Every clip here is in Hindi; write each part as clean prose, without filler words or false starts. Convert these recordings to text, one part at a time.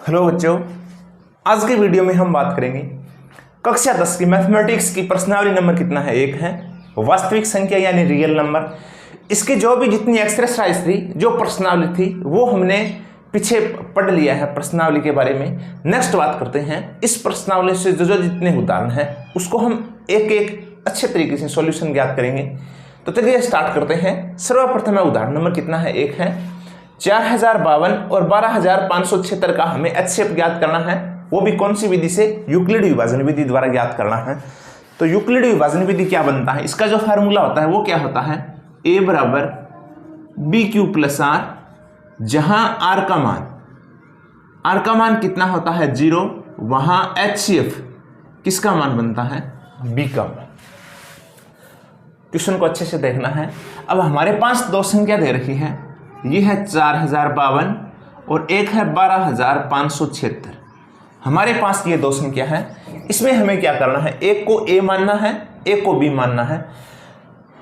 हेलो बच्चों, आज के वीडियो में हम बात करेंगे कक्षा 10 की मैथमेटिक्स की प्रश्नावली नंबर कितना है। एक है वास्तविक संख्या यानी रियल नंबर। इसकी जो भी जितनी एक्सरसाइज थी, जो प्रश्नावली थी, वो हमने पीछे पढ़ लिया है प्रश्नावली के बारे में। नेक्स्ट बात करते हैं इस प्रश्नावली से जो जितने उदाहरण हैं उसको हम एक एक अच्छे तरीके से सॉल्यूशन ज्ञात करेंगे। तो चलिए स्टार्ट करते हैं। सर्वप्रथम उदाहरण नंबर कितना है, एक है 4052 और 12576 का हमें HCF ज्ञात करना है। वो भी कौन सी विधि से? यूक्लिड विभाजन विधि द्वारा ज्ञात करना है। तो यूक्लिड विभाजन विधि क्या बनता है, इसका जो फार्मूला होता है वो क्या होता है, A बराबर BQ प्लस R, जहां R का मान कितना होता है 0, वहां HCF किसका मान बनता है, B का मान। क्वेश्चन को अच्छे से देखना है। अब हमारे पास दो संख्या दे रखी है, ये है 4052 और एक है 12576। हमारे पास ये दो संख्या है, इसमें हमें क्या करना है, एक को A मानना है, एक को B मानना है।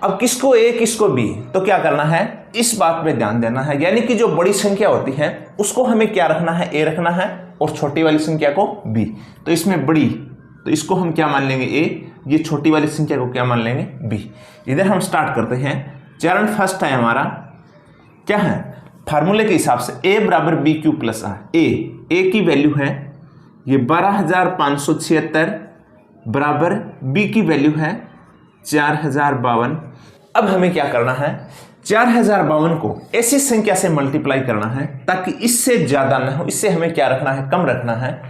अब किसको A किसको B, तो क्या करना है, इस बात पे ध्यान देना है। यानी कि जो बड़ी संख्या होती है उसको हमें क्या रखना है, A रखना है, और छोटी वाली संख्या को B। तो इसमें बड़ी, तो इसको हम क्या मान लेंगे A, ये छोटी वाली संख्या को क्या मान लेंगे B। इधर हम स्टार्ट करते हैं। चरण फर्स्ट है हमारा, क्या है, फार्मूले के हिसाब से A बराबर BQ प्लस R। A की वैल्यू है ये 12576 बराबर B की वैल्यू है 4052। अब हमें क्या करना है, 4052 को ऐसी संख्या से मल्टीप्लाई करना है ताकि इससे ज्यादा ना हो। इससे हमें क्या रखना है, कम रखना है।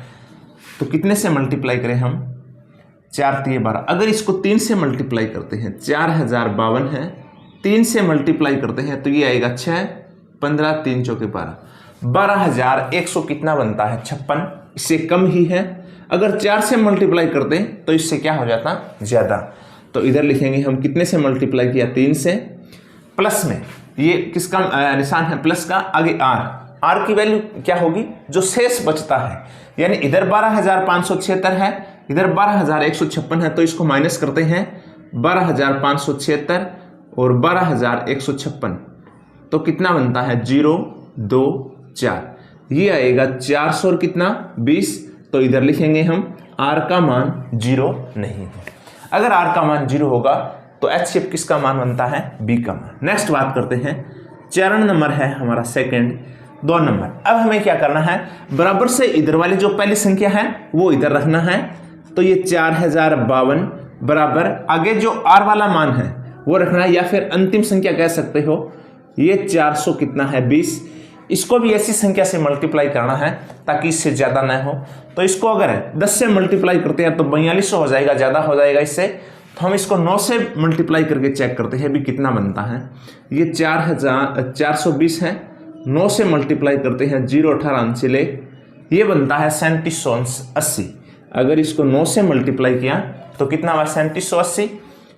तो कितने से मल्टीप्लाई करें हम, 4 3 12। अगर इसको 3 से मल्टीप्लाई करते हैं, 4052 है, 3 से मल्टीप्लाई करते हैं तो ये आएगा 6 15 3 चौके 12, 12100 कितना बनता है 56। इससे कम ही है। अगर 4 से मल्टीप्लाई करते हैं तो इससे क्या हो जाता, ज्यादा। तो इधर लिखेंगे हम कितने से मल्टीप्लाई किया, 3 से, प्लस में ये किसका निशान है, प्लस का, आगे R की वैल्यू क्या होगी, जो शेष बचता है। यानी इधर 12576 है, इधर 12156 है, तो इसको माइनस करते हैं, 12576 और 12156, तो कितना बनता है 0 2 4, ये आएगा 400 और कितना 20। तो इधर लिखेंगे हम R का मान 0 नहीं है। अगर R का मान 0 होगा तो HCF किसका मान बनता है, B का मान। नेक्स्ट बात करते हैं, चरण नंबर है हमारा सेकंड, 2 नंबर। अब हमें क्या करना है, बराबर से इधर वाली जो पहली संख्या है वो इधर रखना है। तो ये 4052 बराबर आगे जो R वाला मान है वो रखना है, या फिर अंतिम संख्या कह सकते हो, ये 400 कितना है 20। इसको भी ऐसी संख्या से मल्टीप्लाई करना है ताकि इससे ज्यादा ना हो। तो इसको अगर 10 से मल्टीप्लाई करते हैं तो 4200 हो जाएगा, ज्यादा हो जाएगा इससे। तो हम इसको 9 से मल्टीप्लाई करके चेक करते हैं भी कितना बनता है। ये 420 है, 9 से मल्टीप्लाई करते हैं 0 18 ले, ये बनता है 3780। अगर इसको 9 से मल्टीप्लाई किया तो कितना हुआ 3780।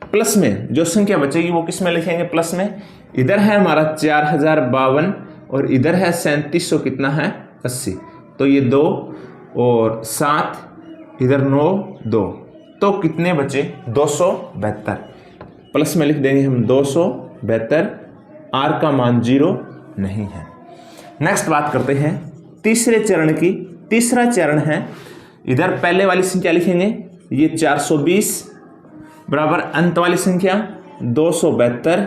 प्लस में जो संख्या बचेगी वो किस में लिखेंगे, प्लस में। इधर है हमारा 4052 और इधर है 3700 कितना है 80। तो ये 2 और 7, इधर 9 2, तो कितने बचे 272। प्लस में लिख देंगे हम 272। R का मान 0 नहीं है। नेक्स्ट बात करते हैं तीसरे चरण की। तीसरा चरण है, इधर पहले वाली संख्या लिखेंगे, ये 420 बराबर अंत वाली संख्या 272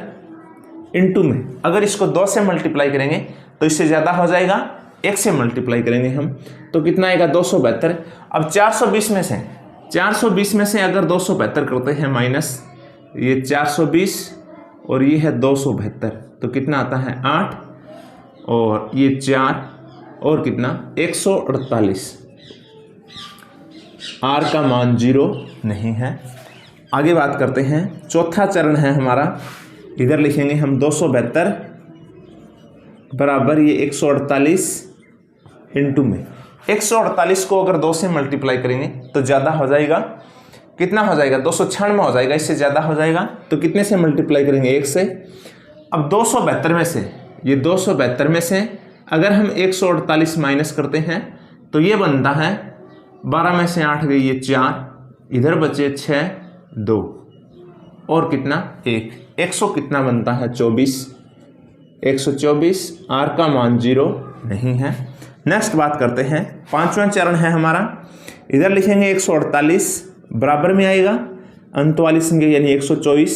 इंटू में, अगर इसको 2 से मल्टीप्लाई करेंगे तो इससे ज़्यादा हो जाएगा, 1 से मल्टीप्लाई करेंगे हम तो कितना आएगा 272। अब 420 में से अगर 272 करते हैं माइनस, ये 420 और ये है 272, तो कितना आता है 8 और ये 4 और कितना 148। R का मान 0 नहीं है। आगे बात करते हैं, चौथा चरण है हमारा, इधर लिखेंगे हम 272 बराबर ये 148 इंटू में। 148 को अगर 2 से मल्टीप्लाई करेंगे तो ज़्यादा हो जाएगा, कितना हो जाएगा 296 हो जाएगा, इससे ज़्यादा हो जाएगा। तो कितने से मल्टीप्लाई करेंगे, 1 से। अब 272 में से, ये 272 में से अगर हम 148 माइनस करते हैं तो ये बनता है 12 में से 8 गई ये 4, इधर बचे 6 2 और कितना 1, 100 कितना बनता है 24, 124। R का मान 0 नहीं है। नेक्स्ट बात करते हैं, पांचवा चरण है हमारा। इधर लिखेंगे 148 बराबर में आएगा अंत वाली संख्या यानी 124।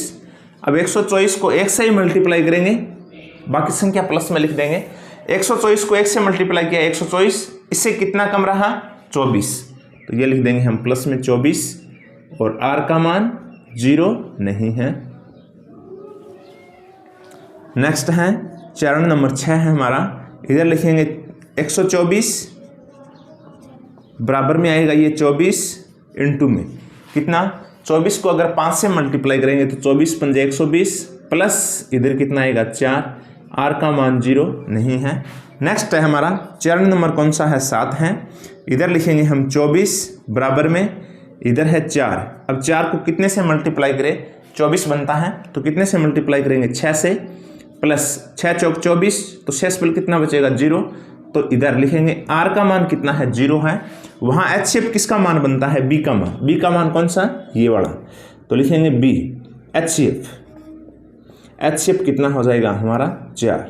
अब 124 को 1 से ही मल्टीप्लाई करेंगे, बाकी संख्या प्लस में लिख देंगे। 124 को 1 से मल्टीप्लाई किया 124, इससे कितना कम रहा 24, तो ये लिख देंगे हम प्लस में 24 और r का मान 0 नहीं है। नेक्स्ट है चरण नंबर 6 है हमारा। इधर लिखेंगे 124 बराबर में आएगा ये 24 इंटू में कितना 24 को अगर 5 से मल्टीप्लाई करेंगे तो 24 पंजे 120 प्लस इधर कितना आएगा 4, r का मान 0 नहीं है। नेक्स्ट है हमारा चरण नंबर कौन सा है 7 है। इधर लिखेंगे हम 24 बराबर में इधर है 4। अब 4 को कितने से मल्टीप्लाई करें, 24 बनता है तो कितने से मल्टीप्लाई करेंगे 6 से, प्लस 6 चौक 24 तो शेषफल कितना बचेगा 0। तो इधर लिखेंगे r का मान कितना है 0 है। वहाँ HCF किसका मान बनता है b का मान, b का मान कौन सा ये वाला, तो लिखेंगे b HCF कितना हो जाएगा हमारा 4।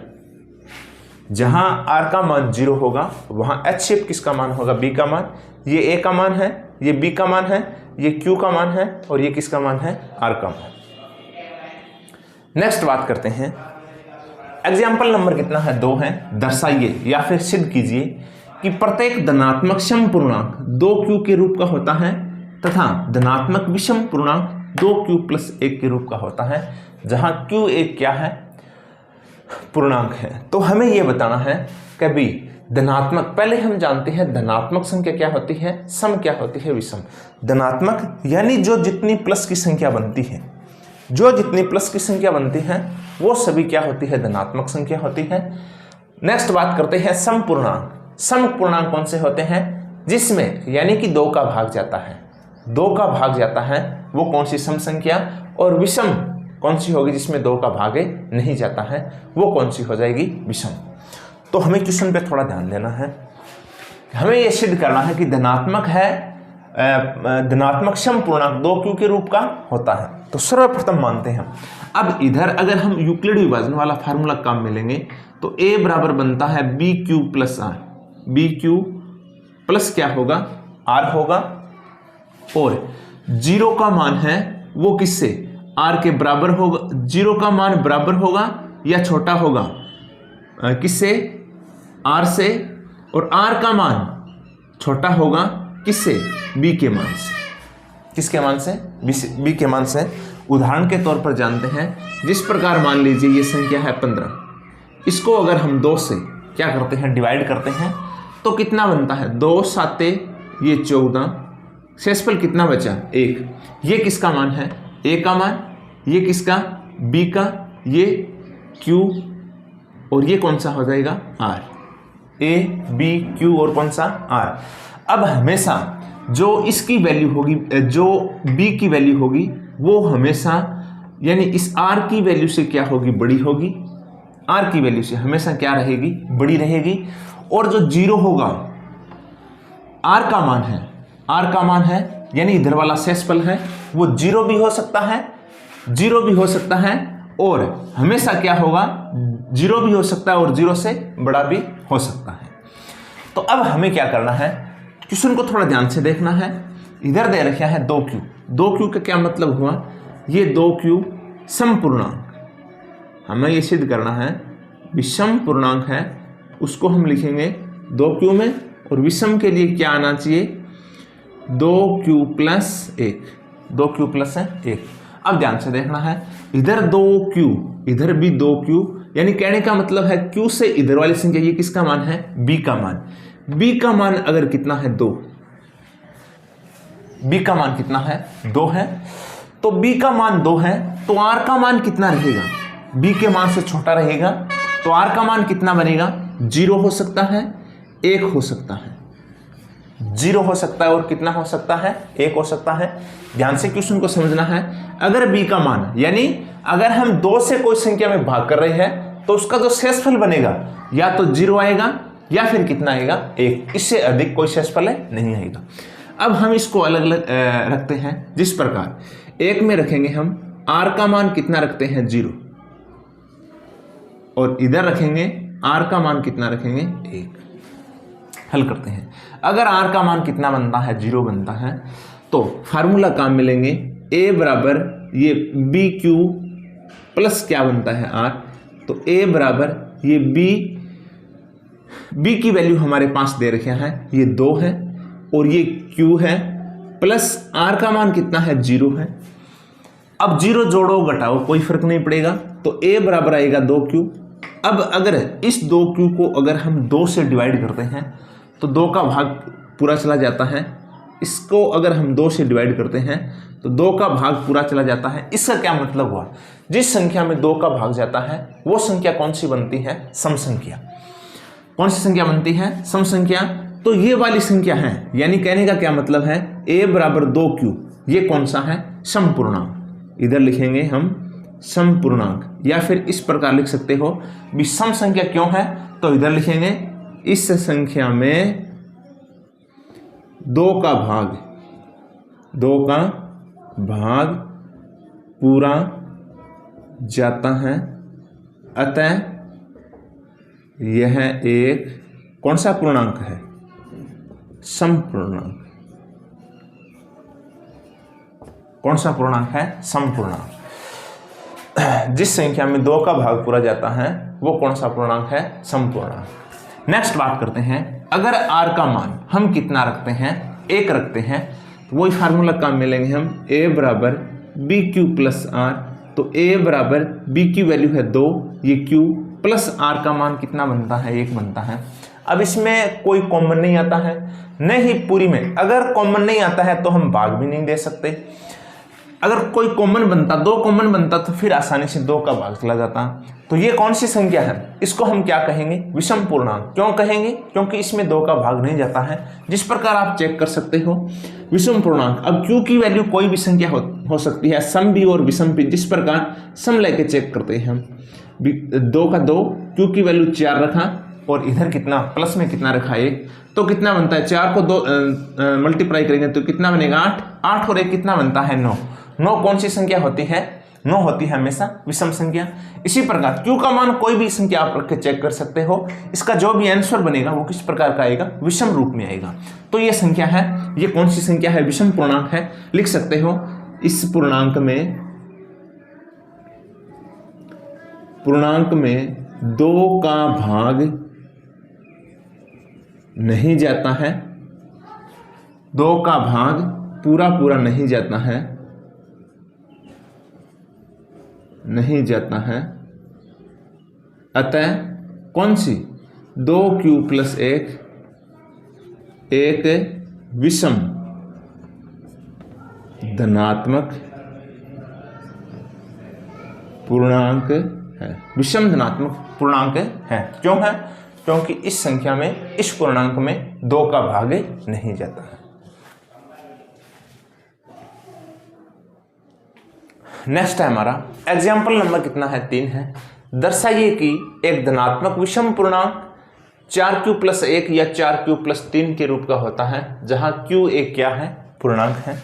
जहाँ r का मान 0 होगा वहाँ HCF किसका मान होगा b का मान। ये a का मान है, ये b का मान है, ये q का मान है और ये किसका मान है r का मान। नेक्स्ट बात करते हैं, एग्जाम्पल नंबर कितना है 2 है। दर्शाइए या फिर सिद्ध कीजिए कि प्रत्येक धनात्मक सम पूर्णांक 2q के रूप का होता है तथा धनात्मक विषम पूर्णांक 2q प्लस 1 के रूप का होता है, जहां q एक क्या है पूर्णांक है। तो हमें यह बताना है कि भी धनात्मक, पहले हम जानते हैं धनात्मक संख्या क्या होती है, सम क्या होती है, विषम। धनात्मक यानी जो जितनी प्लस की संख्या बनती है, जो जितनी प्लस की संख्या बनती है वो सभी क्या होती है धनात्मक संख्या होती है। नेक्स्ट बात करते हैं सम पूर्णांक। सम पूर्णांक कौन से होते हैं, जिसमें यानी कि 2 का भाग जाता है, 2 का भाग जाता है वो कौन सी सम संख्या। और विषम कौन सी होगी, जिसमें 2 का भाग नहीं जाता है वो कौन सी हो जाएगी विषम। तो हमें क्वेश्चन पे थोड़ा ध्यान देना है, हमें यह सिद्ध करना है कि धनात्मक है, धनात्मक सम पूर्णांक 2q के रूप का होता है। तो सर्वप्रथम मानते हैं। अब इधर अगर हम यूक्लिड विभाजन वाला फार्मूला काम में लेंगे तो a बराबर बनता है bq plus r, bq plus क्या होगा r होगा, और 0 का मान है वो किससे r के बराबर होगा, 0 का मान बराबर होगा या छोटा होगा किससे r से, और r का मान छोटा होगा किससे b के मान से। किसके मान से, b के मान से। उदाहरण के तौर पर जानते हैं, जिस प्रकार मान लीजिए ये संख्या है 15, इसको अगर हम 2 से क्या करते हैं डिवाइड करते हैं तो कितना बनता है 2 7 ये 14, शेषफल कितना बचा 1। ये किसका मान है a का मान, ये किसका b का, ये q और ये कौन सा हो जाएगा r, a b q और कौन सा r। अब हमेशा जो इसकी वैल्यू होगी, जो b की वैल्यू होगी वो हमेशा यानी इस r की वैल्यू से क्या होगी बड़ी होगी, r की वैल्यू से हमेशा क्या रहेगी बड़ी रहेगी। और जो 0 होगा r का मान है, r का मान है यानी इधर वाला शेषफल है वो 0 भी हो सकता है, 0 भी हो सकता है और हमेशा क्या होगा 0 भी हो सकता है और 0 से बड़ा भी हो सकता है। तो अब हमें क्या करना है, क्वेश्चन को थोड़ा ध्यान से देखना है। इधर दे रखा है 2q, 2q का क्या मतलब हुआ, ये 2q सम पूर्णांक, हमें ये सिद्ध करना है विषम पूर्णांक है, उसको हम लिखेंगे 2q में, और विषम के लिए क्या आना चाहिए 2q प्लस 1, 2q प्लस 1। अब ध्यान से देखना है, इधर 2q इधर भी 2q, यानी कहने का मतलब है q से इधर वाली संख्या ये किसका मान है b का मान। b का मान अगर कितना है 2, b का मान कितना है 2 है, तो b का मान 2 है तो r का मान कितना रहेगा, b के मान से छोटा रहेगा, तो r का मान कितना बनेगा 0 हो सकता है, 1 हो सकता है, 0 हो सकता है और कितना हो सकता है 1 हो सकता है। ध्यान से क्वेश्चन को समझना है। अगर b का मान यानी अगर हम 2 से कोई संख्या में भाग कर रहे हैं तो उसका जो शेषफल बनेगा या तो 0 आएगा या फिर कितना आएगा 1, इससे अधिक कोई शेषफल नहीं आएगा। अब हम इसको अलग अलग रखते हैं, जिस प्रकार एक में रखेंगे हम r का मान कितना रखते हैं 0 और इधर रखेंगे r का मान कितना रखेंगे 1। हल करते हैं। अगर r का मान कितना बनता है, 0 बनता है, तो फार्मूला काम में लेंगे a बराबर ये बी क्यू प्लस क्या बनता है r, तो a बराबर ये b की वैल्यू हमारे पास दे रखे हैं, ये 2 है और ये q है, प्लस r का मान कितना है, 0 है। अब 0 जोड़ो घटाओ कोई फर्क नहीं पड़ेगा, तो a बराबर आएगा 2q। अब अगर इस 2q को अगर हम 2 से डिवाइड करते हैं तो 2 का भाग पूरा चला जाता है, इसको अगर हम 2 से डिवाइड करते हैं तो 2 का भाग पूरा चला जाता है। इसका क्या मतलब हुआ, जिस संख्या में 2 का भाग जाता है वो संख्या कौन सी बनती है, सम संख्या। कौन सी संख्या बनती है, सम संख्या। तो ये वाली संख्या है, यानी कहने का क्या मतलब है, a बराबर 2q, ये कौन सा है, सम पूर्णांक। इधर लिखेंगे हम सम पूर्णांक, या फिर इस प्रकार लिख सकते हो भी सम संख्या क्यों है, तो इधर लिखेंगे इस संख्या में 2 का भाग पूरा जाता है, अतः यह एक कौन सा पूर्णांक है, सम पूर्णांक। कौन सा पूर्णांक है, सम पूर्णांक। जिस संख्या में 2 का भाग पूरा जाता है वो कौन सा पूर्णांक है, सम पूर्णांक। नेक्स्ट बात करते हैं, अगर r का मान हम कितना रखते हैं, 1 रखते हैं, तो वही फार्मूला काम में लेंगे हम, a बराबर बी क्यू प्लस r, तो a बराबर b की वैल्यू है 2, ये q प्लस r का मान कितना बनता है, 1 बनता है। अब इसमें कोई कॉमन नहीं आता है, नहीं पूरी में अगर कॉमन नहीं आता है तो हम भाग भी नहीं दे सकते। अगर कोई कॉमन बनता, 2 कॉमन बनता तो फिर आसानी से 2 का भाग चला जाता। तो ये कौन सी संख्या है, इसको हम क्या कहेंगे, विषम पूर्णांक। क्यों कहेंगे, क्योंकि इसमें 2 का भाग नहीं जाता है। जिस प्रकार आप चेक कर सकते हो विषम पूर्णांक। अब q की वैल्यू कोई भी संख्या हो सकती है, सम भी और विषम भी। जिस प्रकार सम लेके चेक करते हैं हम, 2 का 2, q की वैल्यू 4 रखा और इधर कितना प्लस में कितना रखा 1, तो कितना बनता है, 4 को 2 मल्टीप्लाई करेंगे तो कितना बनेगा 8 और 1 कितना बनता है 9। 9 कौन सी संख्या होती है, 9 होती है हमेशा विषम संख्या। इसी प्रकार q का मान कोई भी संख्या आप रख के चेक कर सकते हो, इसका जो भी आंसर बनेगा वो किस प्रकार का आएगा, विषम रूप में आएगा। तो ये संख्या है, ये कौन सी संख्या है, विषम पूर्णांक है। लिख सकते हो इस पूर्णांक में 2 का भाग नहीं जाता है, 2 का भाग पूरा नहीं जाता है, अतः कौन सी 2q प्लस 1 एक विषम धनात्मक पूर्णांक है। विषम धनात्मक पूर्णांक है। क्यों है, क्योंकि इस संख्या में, इस पूर्णांक में 2 का भाग नहीं जाता है। नेक्स्ट है हमारा एग्जाम्पल नंबर कितना है, 3 है। दर्शाइए कि एक धनात्मक विषम पूर्णांक 4q प्लस 1 या 4q प्लस 3 के रूप का होता है, जहां q एक क्या है, पूर्णांक है।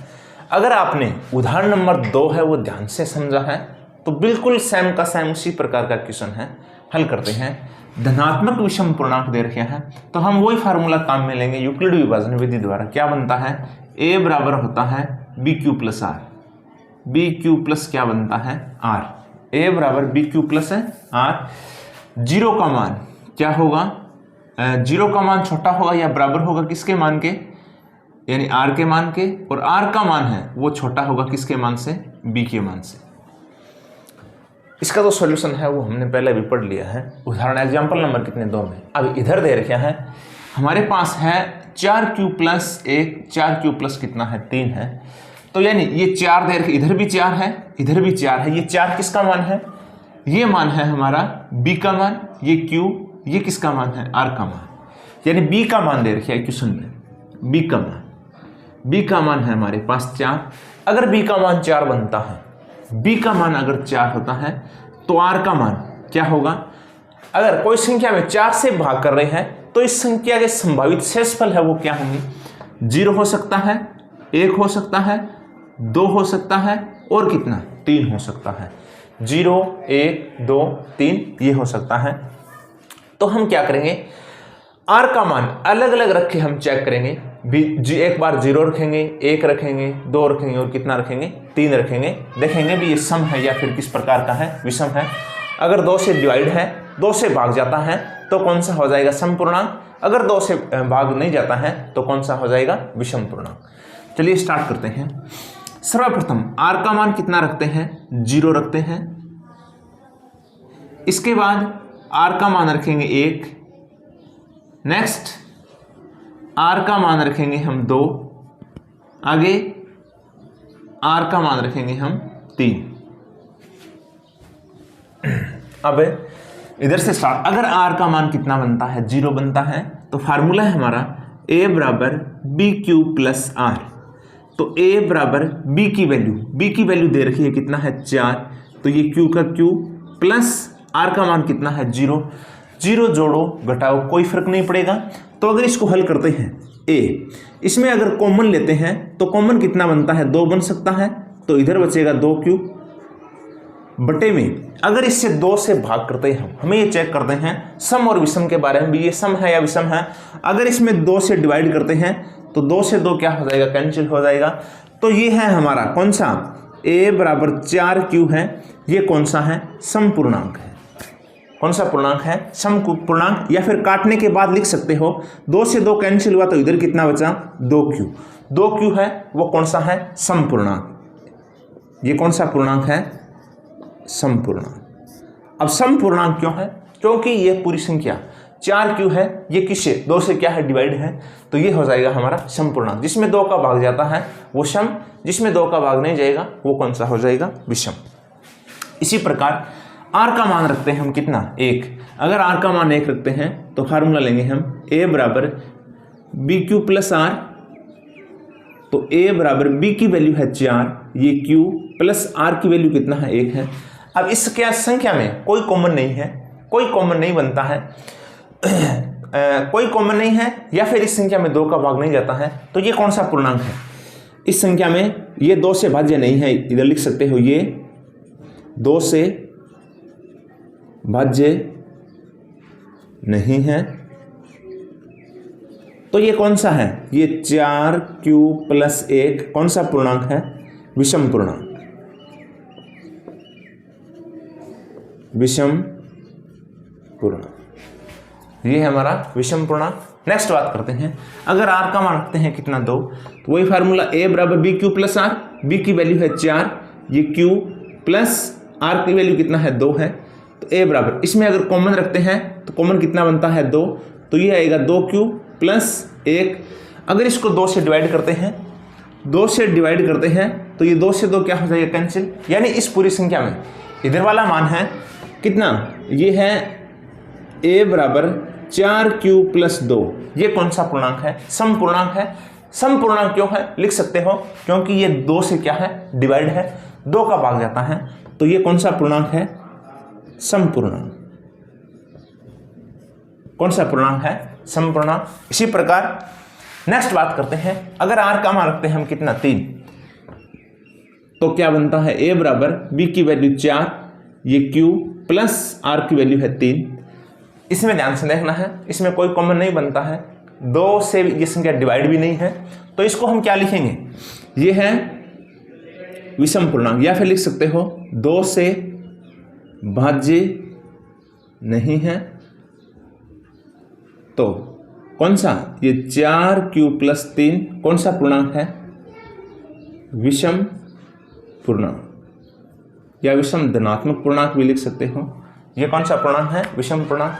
अगर आपने उदाहरण नंबर 2 है वो ध्यान से समझा है तो बिल्कुल सेम का सेम उसी प्रकार का क्वेश्चन है, हल करते हैं। धनात्मक विषम पूर्णांक दे रखे हैं तो हम वही फार्मूला काम में लेंगे यूक्लिड विभाजन विधि द्वारा। क्या बनता है, a बराबर होता है b q plus r, b q plus क्या बनता है r, a बराबर बी क्यू प्लस है r। 0 का मान क्या होगा, 0 का मान छोटा होगा या बराबर होगा किसके मान के, यानी r के मान के, और r का मान है वो छोटा होगा किसके मान से, b के मान से। इसका जो सॉल्यूशन है वो हमने पहले भी पढ़ लिया है, उदाहरण एग्जाम्पल नंबर कितने 2 में। अब इधर दे रखे हैं हमारे पास है 4q प्लस 1, 4q प्लस कितना है 3 है, तो यानी ये 4 दे रखे, इधर भी 4 है, इधर भी 4 है। ये 4 किसका मान है, ये मान है हमारा b का मान, ये q, ये किसका मान है r का मान, यानी b का मान दे रखे है क्वेश्चन में, b का मान, b का मान है हमारे पास 4। अगर b का मान 4 बनता है, b का मान अगर 4 होता है तो r का मान क्या होगा। अगर कोई संख्या में 4 से भाग कर रहे हैं तो इस संख्या के संभावित शेषफल है वो क्या होंगे, 0 हो सकता है, 1 हो सकता है, 2 हो सकता है और कितना 3 हो सकता है। 0, 1, 2, 3 ये हो सकता है। तो हम क्या करेंगे, आर का मान अलग अलग रख के हम चेक करेंगे। एक बार 0 रखेंगे, 1 रखेंगे, 2 रखेंगे और कितना रखेंगे, 3 रखेंगे। देखेंगे भी ये सम है या फिर किस प्रकार का है, विषम है। अगर 2 से डिवाइड है, 2 से भाग जाता है तो कौन सा हो जाएगा, सम पूर्णांक। अगर 2 से भाग नहीं जाता है तो कौन सा हो जाएगा, विषम पूर्णांक। चलिए स्टार्ट करते हैं। सर्वप्रथम आर का मान कितना रखते हैं, 0 रखते हैं। इसके बाद आर का मान रखेंगे 1। नेक्स्ट आर का मान रखेंगे हम 2। आगे आर का मान रखेंगे हम 3। अब इधर से स्टार्ट। अगर आर का मान कितना बनता है, 0 बनता है, तो फार्मूला है हमारा a बराबर बी क्यू प्लस आर। तो a बराबर b की वैल्यू दे रखी है, कितना है 4, तो ये q का q प्लस r का मान कितना है 0। 0 जोड़ो घटाओ कोई फर्क नहीं पड़ेगा। तो अगर इसको हल करते हैं a, इसमें अगर कॉमन लेते हैं तो कॉमन कितना बनता है, 2 बन सकता है, तो इधर बचेगा 2q बटे में। अगर इससे 2 से भाग करते हैं हमें ये चेक करते हैं सम और विषम के बारे में भी, ये सम है या विषम है। अगर इसमें 2 से डिवाइड करते हैं तो 2 से 2 क्या हो जाएगा, कैंसिल हो जाएगा। तो ये है हमारा कौन सा, a बराबर 4q है। ये कौन सा है, सम पूर्णांक है। कौन सा पूर्णांक है, सम पूर्णांक। या फिर काटने के बाद लिख सकते हो 2 से 2 कैंसिल हुआ तो इधर कितना बचा, 2q है, वो कौन सा है, सम पूर्णांक। ये कौन सा पूर्णांक है, सम पूर्णांक। अब सम पूर्णांक क्यों है, क्योंकि ये पूरी संख्या 4q है, ये किससे, 2 से क्या है, डिवाइड है। तो ये हो जाएगा हमारा सम पूर्णांक। जिसमें 2 का भाग जाता है वो सम, जिसमें 2 का भाग नहीं जाएगा वो कौन सा हो जाएगा, विषम। इसी प्रकार r का मान रखते हैं हम कितना, 1। अगर r का मान 1 रखते हैं तो फार्मूला लेंगे हम a बराबर बी क्यू प्लस आर। तो a बराबर b की वैल्यू है 4, ये q प्लस r की वैल्यू कितना है, 1 है। अब इस क्या संख्या में कोई कॉमन नहीं है, कोई कॉमन नहीं बनता है कोई कॉमन नहीं है, या फिर इस संख्या में 2 का भाग नहीं जाता है, तो ये कौन सा पूर्णांक है। इस संख्या में ये 2 से भाज्य नहीं है, इधर लिख सकते हो ये 2 से भाज्य नहीं है। तो ये कौन सा है, ये 4q प्लस 1 कौन सा पूर्णांक है, विषम पूर्णांक। विषम पूर्णांक, ये है हमारा विषम पूर्णांक। नेक्स्ट बात करते हैं। अगर r का मान रखते हैं कितना, 2, तो वही फार्मूला a बराबर b q plus r. b की वैल्यू है 4, ये q प्लस r की वैल्यू कितना है, 2 है। तो a बराबर, इसमें अगर कॉमन रखते हैं तो कॉमन कितना बनता है, 2, तो ये आएगा 2q प्लस 1। अगर इसको 2 से डिवाइड करते हैं, 2 से डिवाइड करते हैं तो ये 2 से 2 क्या हो जाएगा, कैंसिल। यानी इस पूरी संख्या में इधर वाला मान है कितना, ये है a बराबर 4q प्लस 2। ये कौन सा पूर्णांक है, सम पूर्णांक है। सम पूर्णांक क्यों है, लिख सकते हो क्योंकि ये 2 से क्या है, डिवाइड है, 2 का भाग जाता है। तो ये कौन सा पूर्णांक है, सम पूर्णांक। कौन सा पूर्णांक है, सम पूर्णांक। इसी प्रकार नेक्स्ट बात करते हैं। अगर r का मान रखते हैं हम कितना, 3, तो क्या बनता है, a बराबर b की वैल्यू 4, ये q प्लस r की वैल्यू है 3। इसमें ध्यान से देखना है, इसमें कोई कॉमन नहीं बनता है, 2 से ये संख्या डिवाइड भी नहीं है। तो इसको हम क्या लिखेंगे, ये है विषम पूर्णांक। या फिर लिख सकते हो 2 से भाज्य नहीं है। तो कौन सा, ये 4q प्लस 3 कौन सा पूर्णांक है, विषम पूर्णांक, या विषम धनात्मक पूर्णांक भी लिख सकते हो। ये कौन सा पूर्णांक है, विषम पूर्णांक।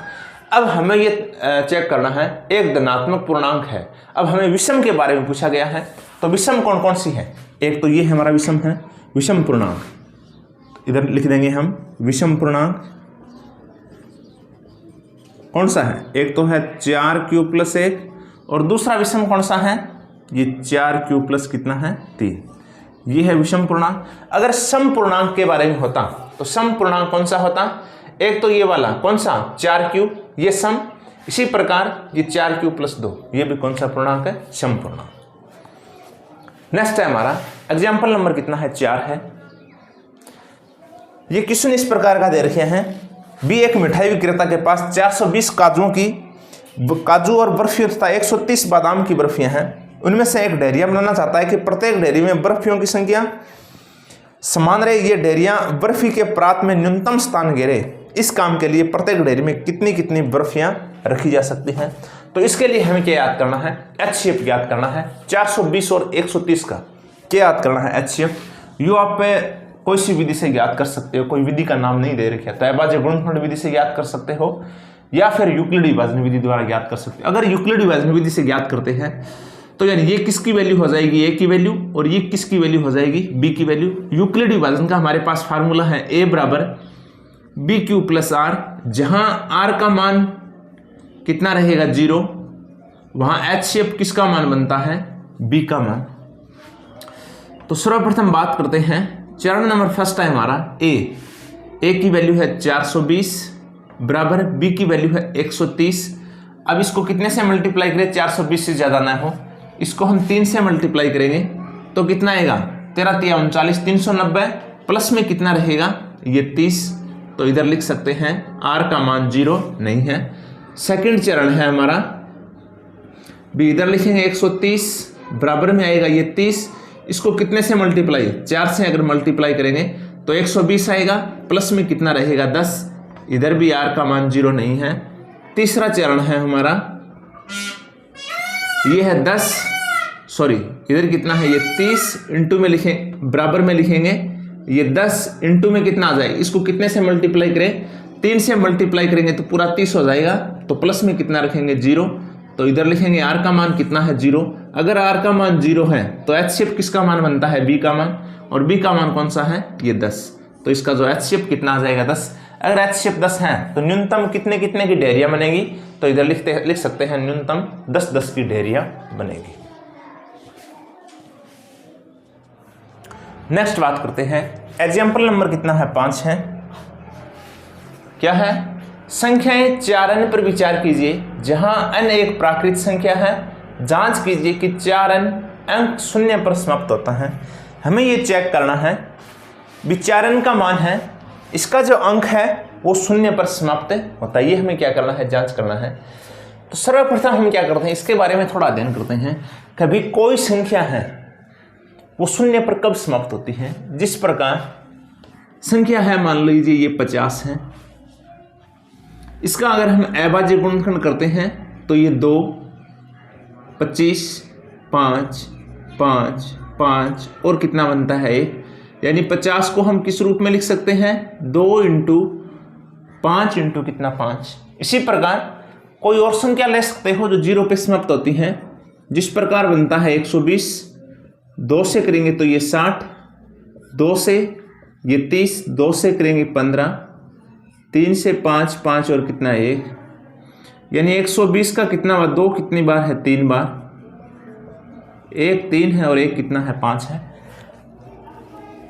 अब हमें ये चेक करना है, एक धनात्मक पूर्णांक है, अब हमें विषम के बारे में पूछा गया है। तो विषम कौन कौन सी है, एक तो ये हमारा विषम है, विषम पूर्णांक। इधर लिख देंगे हम विषम पूर्णांक कौन सा है, एक तो है 4q प्लस 1, और दूसरा विषम कौन सा है, ये 4q प्लस कितना है, 3। ये है विषम पूर्णांक। अगर सम पूर्णांक के बारे में होता तो सम पूर्णांक कौन सा होता, एक तो ये वाला कौन सा 4q, ये सम। इसी प्रकार ये 4q प्लस 2, ये भी कौन सा पूर्णांक है, सम पूर्णांक। नेक्स्ट है हमारा एग्जाम्पल नंबर कितना है, 4 है। ये क्वेश्चन इस प्रकार का दे रखे हैं, भी एक मिठाई विक्रेता के पास 420 काजुओं की काजू और बर्फी तथा 130 बादाम की बर्फियां हैं, उनमें से एक डेरिया बनाना चाहता है कि प्रत्येक डेयरी में बर्फियों की संख्या समान रहे। ये डेयरियां बर्फी के परात में न्यूनतम स्थान घेरे। इस काम के लिए प्रत्येक डेयरी में कितनी कितनी बर्फियां रखी जा सकती हैं। तो इसके लिए हमें क्या याद करना है, HCF ज्ञात करना है। 420 और 130 का क्या याद करना है, HCF। यू आप कोई सी विधि से ज्ञात कर सकते हो, कोई विधि का नाम नहीं दे रखा, तो अभाज्य गुणनखंड विधि से ज्ञात कर सकते हो या फिर यूक्लिड विभाजन विधि द्वारा ज्ञात कर सकते हो। अगर यूक्लिड विभाजन विधि से ज्ञात करते हैं तो यार ये किसकी वैल्यू हो जाएगी, ए की वैल्यू, और ये किसकी वैल्यू हो जाएगी, बी की वैल्यू। यूक्लिड विभाजन का हमारे पास फार्मूला है ए बराबर बी क्यू प्लस आर, जहां आर का मान कितना रहेगा 0, वहां HCF किसका मान बनता है, बी का मान। तो सर्वप्रथम बात करते हैं चरण नंबर फर्स्ट है हमारा ए की वैल्यू है 420 बराबर बी की वैल्यू है 130। अब इसको कितने से मल्टीप्लाई करें, 420 से ज़्यादा ना हो, इसको हम 3 से मल्टीप्लाई करेंगे तो कितना आएगा, 13 3 39, 390 प्लस में कितना रहेगा, ये 30। तो इधर लिख सकते हैं आर का मान 0 नहीं है। सेकंड चरण है हमारा बी, इधर लिखेंगे 130 बराबर में आएगा ये 30, इसको कितने से मल्टीप्लाई, 4 से अगर मल्टीप्लाई करेंगे तो 120 आएगा, प्लस में कितना रहेगा 10, इधर भी आर का मान 0 नहीं है। तीसरा चरण है हमारा, ये है 10, सॉरी इधर कितना है, ये 30 इंटू में लिखें, बराबर में लिखेंगे, ये 10 इंटू में कितना आ जाएगा, इसको कितने से मल्टीप्लाई करें, 3 से मल्टीप्लाई करेंगे तो पूरा 30 हो जाएगा, तो प्लस में कितना रखेंगे 0, तो इधर लिखेंगे आर का मान कितना है 0। अगर आर का मान 0 है तो HCF किसका मान बनता है, बी का मान, और बी का मान कौन सा है, ये 10। तो इसका जो HCF कितना आ जाएगा 10। अगर HCF 10 है तो न्यूनतम कितने कितने की डेयरिया बनेगी, तो इधर लिख सकते हैं न्यूनतम 10 की डेयरिया बनेगी। नेक्स्ट बात करते हैं, एग्जाम्पल नंबर कितना है, 5 है। क्या है, संख्याएं 4n पर विचार कीजिए जहां n एक प्राकृत संख्या है। जांच कीजिए कि 4n अंक 0 पर समाप्त होता है। हमें ये चेक करना है भी 4n का मान है, इसका जो अंक है वो 0 पर समाप्त होता है। ये हमें क्या करना है, जांच करना है। तो सर्वप्रथम हम क्या करते हैं, इसके बारे में थोड़ा अध्ययन करते हैं। कभी कोई संख्या है वो 0 पर कब समाप्त होती है। जिस प्रकार संख्या है, मान लीजिए ये 50 है, इसका अगर हम अभाज्य गुणनखंड करते हैं तो ये 2, 25, 5, 5, 5 और कितना बनता है 1, यानी 50 को हम किस रूप में लिख सकते हैं, 2 इंटू 5 इंटू कितना 5। इसी प्रकार कोई और संख्या ले सकते हो जो 0 पे समाप्त होती है, जिस प्रकार बनता है 120, 2 से करेंगे तो ये 60, 2 से ये 30, 2 से करेंगे 15, 3 से 5, 5 और कितना 1, यानी 120 का कितना बार, 2 कितनी बार है, 3 बार, 1 3 है और 1 कितना है, 5 है।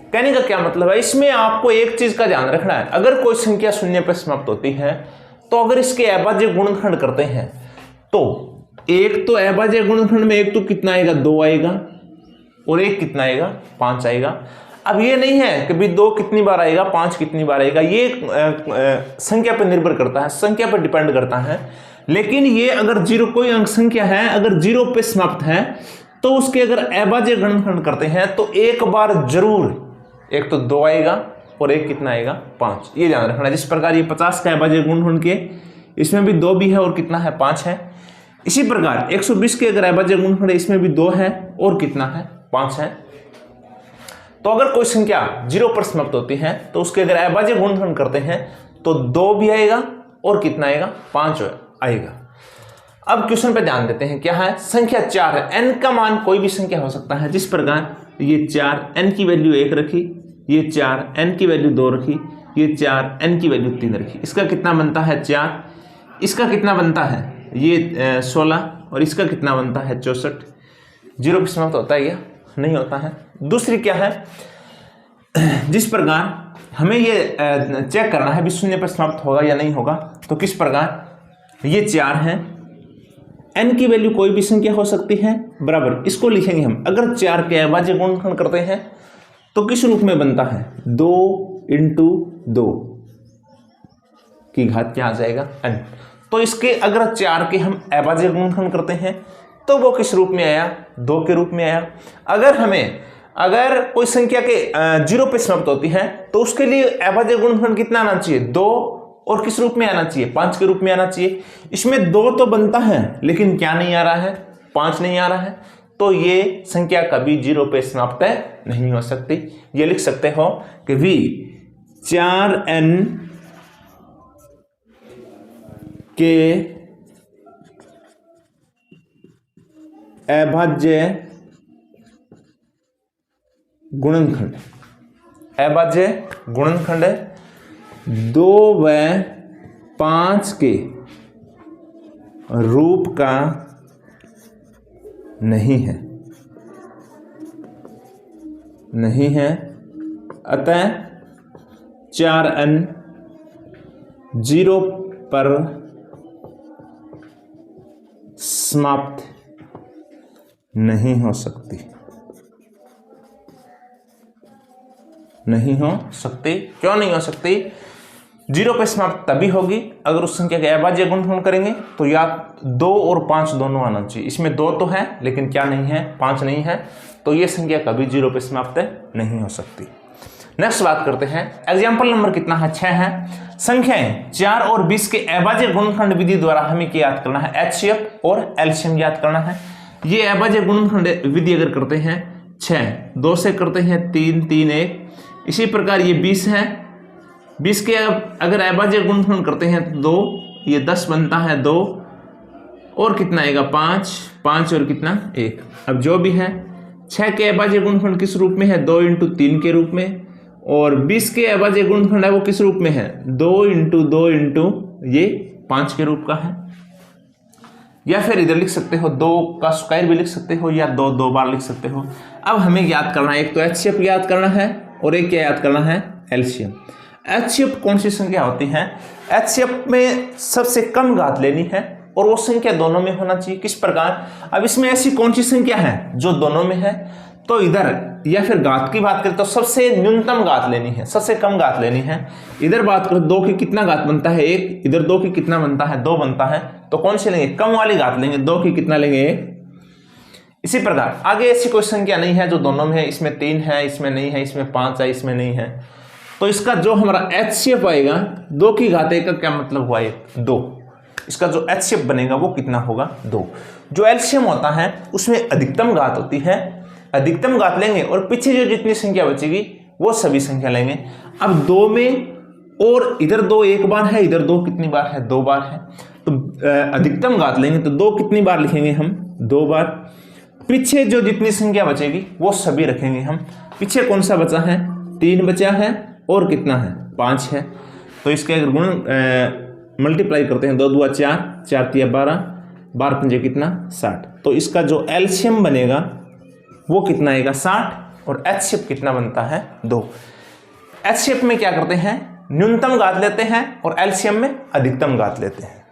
कहने का क्या मतलब है, इसमें आपको एक चीज का ध्यान रखना है। अगर कोई संख्या 0 पर समाप्त होती है तो अगर इसके अभाज्य गुणनखंड करते हैं तो एक तो अभाज्य गुणनखंड में एक तो कितना आएगा, 2 आएगा, और एक कितना आएगा, 5 आएगा। अब ये नहीं है कि भी 2 कितनी बार आएगा, 5 कितनी बार आएगा, ये संख्या पर निर्भर करता है, संख्या पर डिपेंड करता है। लेकिन ये अगर 0 कोई अंक संख्या है, अगर 0 पे समाप्त है तो उसके अगर अभाज्य गुणनखंड करते हैं तो एक बार जरूर एक तो 2 आएगा और एक कितना आएगा, 5। ये ध्यान रखना। जिस प्रकार ये 50 का अभाज्य गुणनखंड के, इसमें भी 2 भी है और कितना है, 5 है। इसी प्रकार 120 के अगर अभाज्य गुणनखंड है, इसमें भी 2 है और कितना है, 5 है। तो अगर कोई संख्या 0 पर समाप्त होती है तो उसके अगर अभाज्य गुणनखंड करते हैं तो 2 भी आएगा और कितना आएगा, 5 आएगा। अब क्वेश्चन पे ध्यान देते हैं। क्या है, संख्या 4 है, n का मान कोई भी संख्या हो सकता है। जिस प्रकार ये 4, n की वैल्यू 1 रखी, ये 4, n की वैल्यू 2 रखी, ये 4, n की वैल्यू 3 रखी। इसका कितना बनता है, 4, इसका कितना बनता है, ये 16, और इसका कितना बनता है, 64। 0 पर समाप्त होता है क्या, नहीं होता है। दूसरी क्या है, जिस प्रकार हमें ये चेक करना है भी 0 पर समाप्त होगा या नहीं होगा, तो किस प्रकार ये 4 है, n की वैल्यू कोई भी संख्या हो सकती है, बराबर इसको लिखेंगे हम। अगर 4 के अभाज्य गुणनखंड करते हैं तो किस रूप में बनता है, 2 इंटू 2 की घात क्या आ जाएगा, n। तो इसके अगर 4 के हम अभाज्य गुणनखंड करते हैं तो वो किस रूप में आया, 2 के रूप में आया। अगर कोई संख्या के 0 पे समाप्त होती है तो उसके लिए अभाज्य गुणनखंड कितना आना चाहिए, 2, और किस रूप में आना चाहिए, 5 के रूप में आना चाहिए। इसमें 2 तो बनता है लेकिन क्या नहीं आ रहा है, 5 नहीं आ रहा है, तो ये संख्या कभी 0 पे समाप्त नहीं हो सकती। ये लिख सकते हो कि v 4n के अभाज्य गुणनखंड, अभाज्य गुणनखंड 2 व 5 के रूप का नहीं है, अतः 4n 0 पर समाप्त नहीं हो सकती, क्यों नहीं हो सकती? 0 पे समाप्त तभी होगी अगर उस संख्या के अभाज्य गुणनखंड करेंगे तो या 2 और 5 दोनों आना चाहिए। इसमें 2 तो है लेकिन क्या नहीं है, 5 नहीं है, तो ये संख्या कभी 0 पे समाप्त नहीं हो सकती। नेक्स्ट बात करते हैं, एग्जाम्पल नंबर कितना है, 6 है। संख्याएं 4 और 20 के अभाज्य गुणनखंड विधि द्वारा हमें क्या याद करना है, HCF और LCM याद करना है। ये अभाज्य गुणनखंड विधि अगर करते हैं 6, 2 से करते हैं 3, 3, 1, इसी प्रकार ये 20 है, 20 के अगर अभाज्य गुणनखंड करते हैं तो 2, ये 10 बनता है 2, और कितना आएगा 5, 5 और कितना 1। अब जो भी है 6 के अभाज्य गुणनखंड किस रूप में है, 2 × 3 के रूप में, और 20 के अभाज्य गुणनखंड है वो किस रूप में है, 2 × 2 × ये 5 के रूप का है। या फिर इधर लिख सकते हो 2 का स्क्वायर भी लिख सकते हो, या 2 बार लिख सकते हो। अब हमें याद करना है, एक तो HCF याद करना है और एक क्या याद करना है, LCM। HCF कौन सी संख्या होती है, HCF में सबसे कम घात लेनी है और वो संख्या दोनों में होना चाहिए। किस प्रकार, अब इसमें ऐसी कौन सी संख्या है जो दोनों में है, तो इधर या फिर घात की बात करें तो सबसे न्यूनतम घात लेनी है, सबसे कम घात लेनी है। इधर बात करें 2 की कितना घात बनता है, 1, इधर 2 की कितना बनता है, 2 बनता है, तो कौन से लेंगे, कम वाली घात लेंगे, 2 की कितना लेंगे, 1। इसी प्रकार आगे ऐसी कोई संख्या नहीं है जो दोनों में है, इसमें 3 है, इसमें नहीं है, इसमें 5 है, इसमें नहीं है, तो इसका जो हमारा HCF आएगा 2 की घात 1 का क्या मतलब हुआ, 2। इसका जो HCF बनेगा वो कितना होगा, 2। जो LCM होता है उसमें अधिकतम घात होती है, अधिकतम घात लेंगे और पीछे जो जितनी संख्या बचेगी वो सभी संख्या लेंगे। अब 2 में, और इधर 2 एक बार है, इधर 2 कितनी बार है, 2 बार है, तो अधिकतम घात लेंगे तो 2 कितनी बार लिखेंगे हम, 2 बार। पीछे जो जितनी संख्या बचेगी वो सभी रखेंगे हम। पीछे कौन सा बचा है, 3 बचा है, और कितना है, 5 है, तो इसके अगर गुण मल्टीप्लाई करते हैं, 2 2 4, 4 3 12, 12 5 कितना 60, तो इसका जो LCM बनेगा वो कितना आएगा, 60, और HCF कितना बनता है, 2। HCF में क्या करते हैं, न्यूनतम घात लेते हैं और LCM में अधिकतम घात लेते हैं।